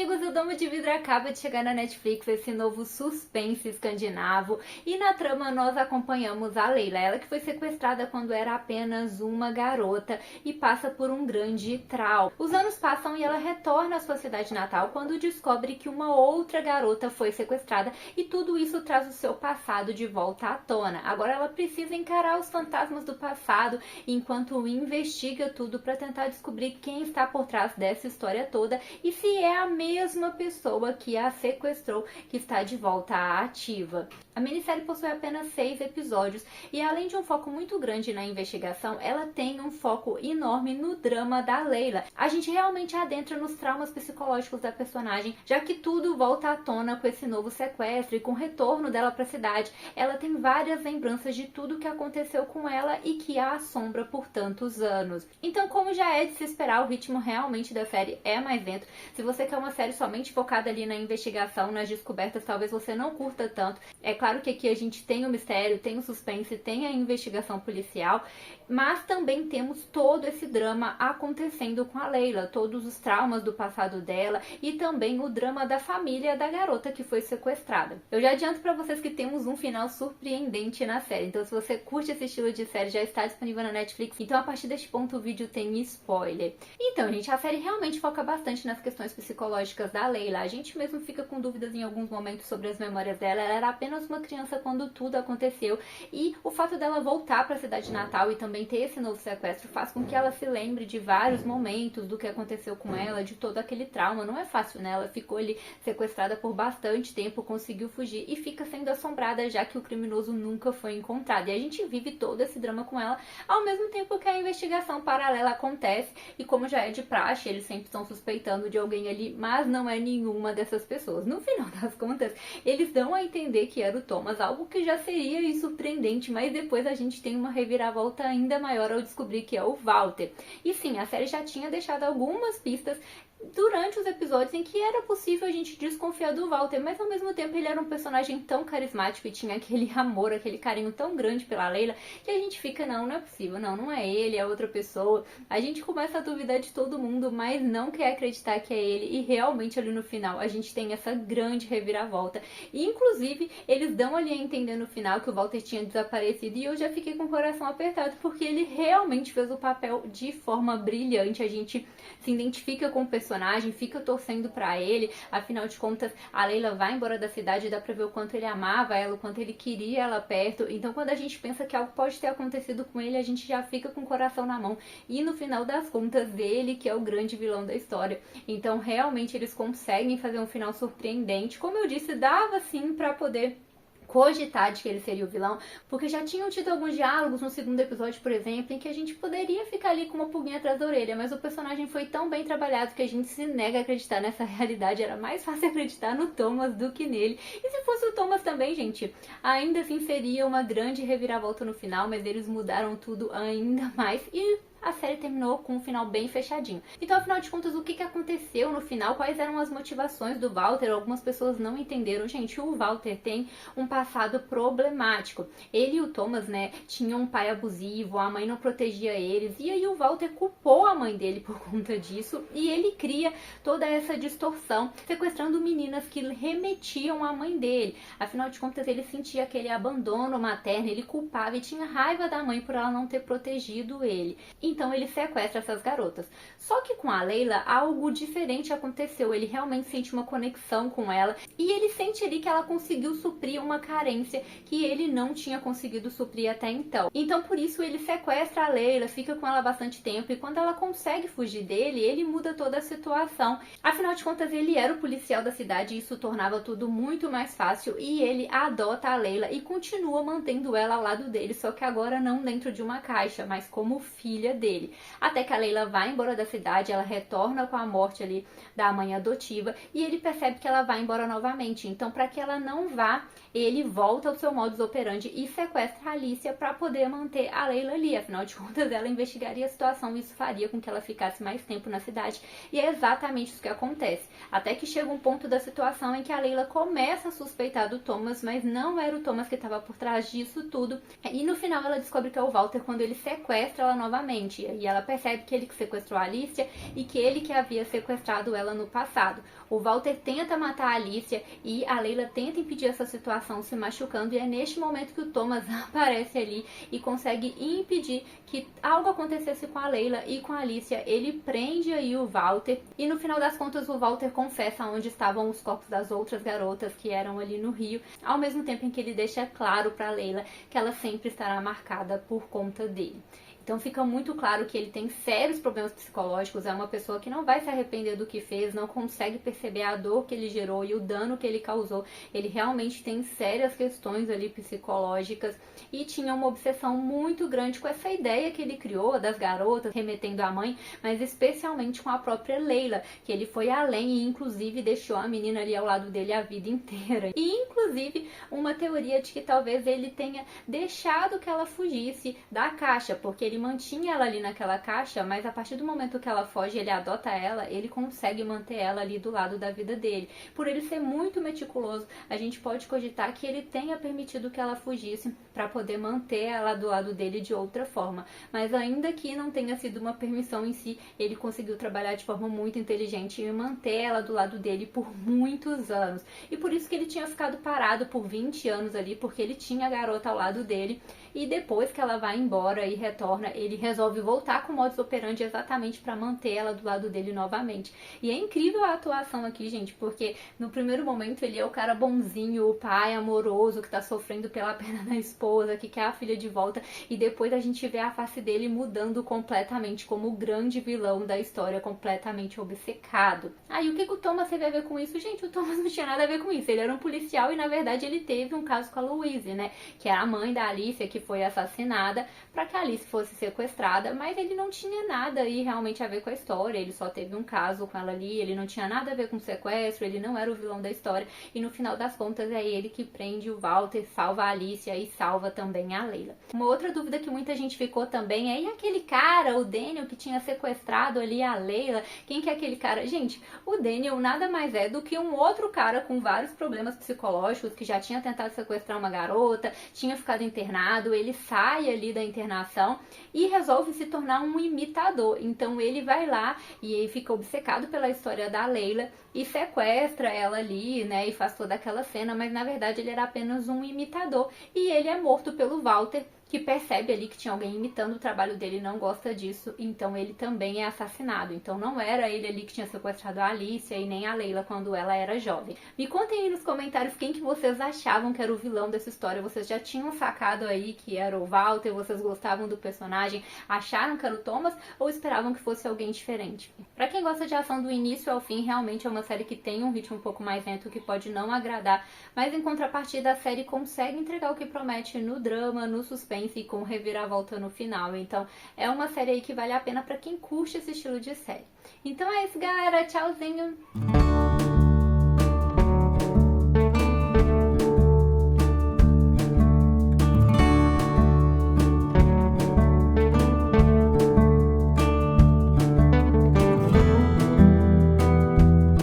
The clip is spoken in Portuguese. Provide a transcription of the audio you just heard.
amigos, o Domo de Vidro acaba de chegar na Netflix, esse novo suspense escandinavo, e na trama nós acompanhamos a Leila, ela que foi sequestrada quando era apenas uma garota e passa por um grande trauma. Os anos passam e ela retorna à sua cidade natal quando descobre que uma outra garota foi sequestrada e tudo isso traz o seu passado de volta à tona. Agora ela precisa encarar os fantasmas do passado enquanto investiga tudo para tentar descobrir quem está por trás dessa história toda e se é a mesma pessoa que a sequestrou que está de volta à ativa. A minissérie possui apenas 6 episódios e além de um foco muito grande na investigação, ela tem um foco enorme no drama da Leila. A gente realmente adentra nos traumas psicológicos da personagem, já que tudo volta à tona com esse novo sequestro e com o retorno dela para a cidade. Ela tem várias lembranças de tudo que aconteceu com ela e que a assombra por tantos anos. Então, como já é de se esperar, o ritmo realmente da série é mais lento. Se você quer uma série somente focada ali na investigação, nas descobertas, talvez você não curta tanto. É claro que aqui a gente tem o mistério, tem o suspense, tem a investigação policial, mas também temos todo esse drama acontecendo com a Leila, todos os traumas do passado dela e também o drama da família da garota que foi sequestrada. Eu já adianto pra vocês que temos um final surpreendente na série, então se você curte esse estilo de série, já está disponível na Netflix, então a partir deste ponto o vídeo tem spoiler. Então, gente, a série realmente foca bastante nas questões psicológicas da Leila. A gente mesmo fica com dúvidas em alguns momentos sobre as memórias dela. Ela era apenas uma criança quando tudo aconteceu e o fato dela voltar para a cidade natal e também ter esse novo sequestro faz com que ela se lembre de vários momentos do que aconteceu com ela, de todo aquele trauma. Não é fácil, né? Ela ficou ali sequestrada por bastante tempo, conseguiu fugir e fica sendo assombrada já que o criminoso nunca foi encontrado. E a gente vive todo esse drama com ela, ao mesmo tempo que a investigação paralela acontece e como já é de praxe, eles sempre estão suspeitando de alguém ali, mas não é nenhuma dessas pessoas. No final das contas, eles dão a entender que era o Thomas, algo que já seria surpreendente, mas depois a gente tem uma reviravolta ainda maior ao descobrir que é o Walter. E sim, a série já tinha deixado algumas pistas durante os episódios em que era possível a gente desconfiar do Walter, mas ao mesmo tempo ele era um personagem tão carismático e tinha aquele amor, aquele carinho tão grande pela Leila, que a gente fica, não é possível, não é ele, é outra pessoa. A gente começa a duvidar de todo mundo, mas não quer acreditar que é ele, e realmente ali no final a gente tem essa grande reviravolta. E inclusive eles dão ali a entender no final que o Walter tinha desaparecido e eu já fiquei com o coração apertado, porque ele realmente fez o papel de forma brilhante. A gente se identifica com o personagem, fica torcendo pra ele, afinal de contas a Leila vai embora da cidade e dá pra ver o quanto ele amava ela, o quanto ele queria ela perto. Então quando a gente pensa que algo pode ter acontecido com ele, a gente já fica com o coração na mão e no final das contas ele que é o grande vilão da história. Então realmente eles conseguem fazer um final surpreendente. Como eu disse, dava sim pra poder cogitar de que ele seria o vilão, porque já tinham tido alguns diálogos no segundo episódio, por exemplo, em que a gente poderia ficar ali com uma pulguinha atrás da orelha, mas o personagem foi tão bem trabalhado que a gente se nega a acreditar nessa realidade. Era mais fácil acreditar no Thomas do que nele. E se fosse o Thomas também, gente, ainda assim seria uma grande reviravolta no final, mas eles mudaram tudo ainda mais e a série terminou com um final bem fechadinho. Então, afinal de contas, o que aconteceu no final? Quais eram as motivações do Walter? Algumas pessoas não entenderam. Gente, o Walter tem um passado problemático. Ele e o Thomas, né, tinham um pai abusivo, a mãe não protegia eles, e aí o Walter culpou a mãe dele por conta disso, e ele cria toda essa distorção, sequestrando meninas que remetiam à mãe dele. Afinal de contas, ele sentia aquele abandono materno, ele culpava e tinha raiva da mãe por ela não ter protegido ele. Então ele sequestra essas garotas. Só que com a Leila algo diferente aconteceu. Ele realmente sente uma conexão com ela e ele sente ali que ela conseguiu suprir uma carência que ele não tinha conseguido suprir até então. Então por isso ele sequestra a Leila, fica com ela bastante tempo e quando ela consegue fugir dele, ele muda toda a situação. Afinal de contas, ele era o policial da cidade e isso tornava tudo muito mais fácil e ele adota a Leila e continua mantendo ela ao lado dele, só que agora não dentro de uma caixa, mas como filha dele. Até que a Leila vai embora da cidade, ela retorna com a morte ali da mãe adotiva e ele percebe que ela vai embora novamente. Então, para que ela não vá, ele volta ao seu modus operandi e sequestra a Alicia para poder manter a Leila ali. Afinal de contas, ela investigaria a situação e isso faria com que ela ficasse mais tempo na cidade. E é exatamente isso que acontece. Até que chega um ponto da situação em que a Leila começa a suspeitar do Thomas, mas não era o Thomas que estava por trás disso tudo. E no final ela descobre que é o Walter quando ele sequestra ela novamente. garantia. E ela percebe que ele que sequestrou a Alicia e que ele que havia sequestrado ela no passado. O Walter tenta matar a Alicia e a Leila tenta impedir essa situação se machucando, e é neste momento que o Thomas aparece ali e consegue impedir que algo acontecesse com a Leila e com a Alicia. Ele prende aí o Walter e no final das contas o Walter confessa onde estavam os corpos das outras garotas que eram ali no rio, ao mesmo tempo em que ele deixa claro para Leila que ela sempre estará marcada por conta dele. Então fica muito claro que ele tem sérios problemas psicológicos, é uma pessoa que não vai se arrepender do que fez, não consegue perceber a dor que ele gerou e o dano que ele causou. Ele realmente tem sérias questões ali psicológicas e tinha uma obsessão muito grande com essa ideia que ele criou das garotas, remetendo à mãe, mas especialmente com a própria Leila, que ele foi além e inclusive deixou a menina ali ao lado dele a vida inteira. E inclusive uma teoria de que talvez ele tenha deixado que ela fugisse da caixa, porque ele mantinha ela ali naquela caixa, mas a partir do momento que ela foge, ele adota ela, ele consegue manter ela ali do lado da vida dele. Por ele ser muito meticuloso, a gente pode cogitar que ele tenha permitido que ela fugisse para poder manter ela do lado dele de outra forma. Mas ainda que não tenha sido uma permissão em si, ele conseguiu trabalhar de forma muito inteligente e manter ela do lado dele por muitos anos. E por isso que ele tinha ficado parado por 20 anos ali, porque ele tinha a garota ao lado dele. E depois que ela vai embora e retorna, ele resolve voltar com o modus operandi exatamente para manter ela do lado dele novamente. E é incrível a atuação aqui, gente, porque no primeiro momento ele é o cara bonzinho, o pai amoroso que tá sofrendo pela perda da esposa, que quer a filha de volta, e depois a gente vê a face dele mudando completamente como o grande vilão da história, completamente obcecado. Aí o que o Thomas teve a ver com isso? Gente, o Thomas não tinha nada a ver com isso. Ele era um policial e na verdade ele teve um caso com a Louise, né, que é a mãe da Alicia, que foi assassinada para que a Alice fosse sequestrada, mas ele não tinha nada aí realmente a ver com a história, ele só teve um caso com ela ali, ele não tinha nada a ver com o sequestro, ele não era o vilão da história, e no final das contas é ele que prende o Walter, salva a Alicia e salva também a Leila. Uma outra dúvida que muita gente ficou também é, e aquele cara, o Daniel, que tinha sequestrado ali a Leila, quem que é aquele cara? Gente, o Daniel nada mais é do que um outro cara com vários problemas psicológicos, que já tinha tentado sequestrar uma garota, tinha ficado internado, ele sai ali da internação e resolve se tornar um imitador. Então ele vai lá e fica obcecado pela história da Leila e sequestra ela ali, né, e faz toda aquela cena, mas na verdade ele era apenas um imitador e ele é morto pelo Walter, que percebe ali que tinha alguém imitando o trabalho dele e não gosta disso, então ele também é assassinado. Então não era ele ali que tinha sequestrado a Alicia e nem a Leila quando ela era jovem. Me contem aí nos comentários quem que vocês achavam que era o vilão dessa história. Vocês já tinham sacado aí que era o Walter? Vocês gostavam do personagem? Acharam que era o Thomas? Ou esperavam que fosse alguém diferente? Pra quem gosta de ação do início ao fim, realmente é uma série que tem um ritmo um pouco mais lento, que pode não agradar, mas em contrapartida a série consegue entregar o que promete no drama, no suspense e com reviravolta no final. Então é uma série aí que vale a pena pra quem curte esse estilo de série. Então é isso, galera. Tchauzinho!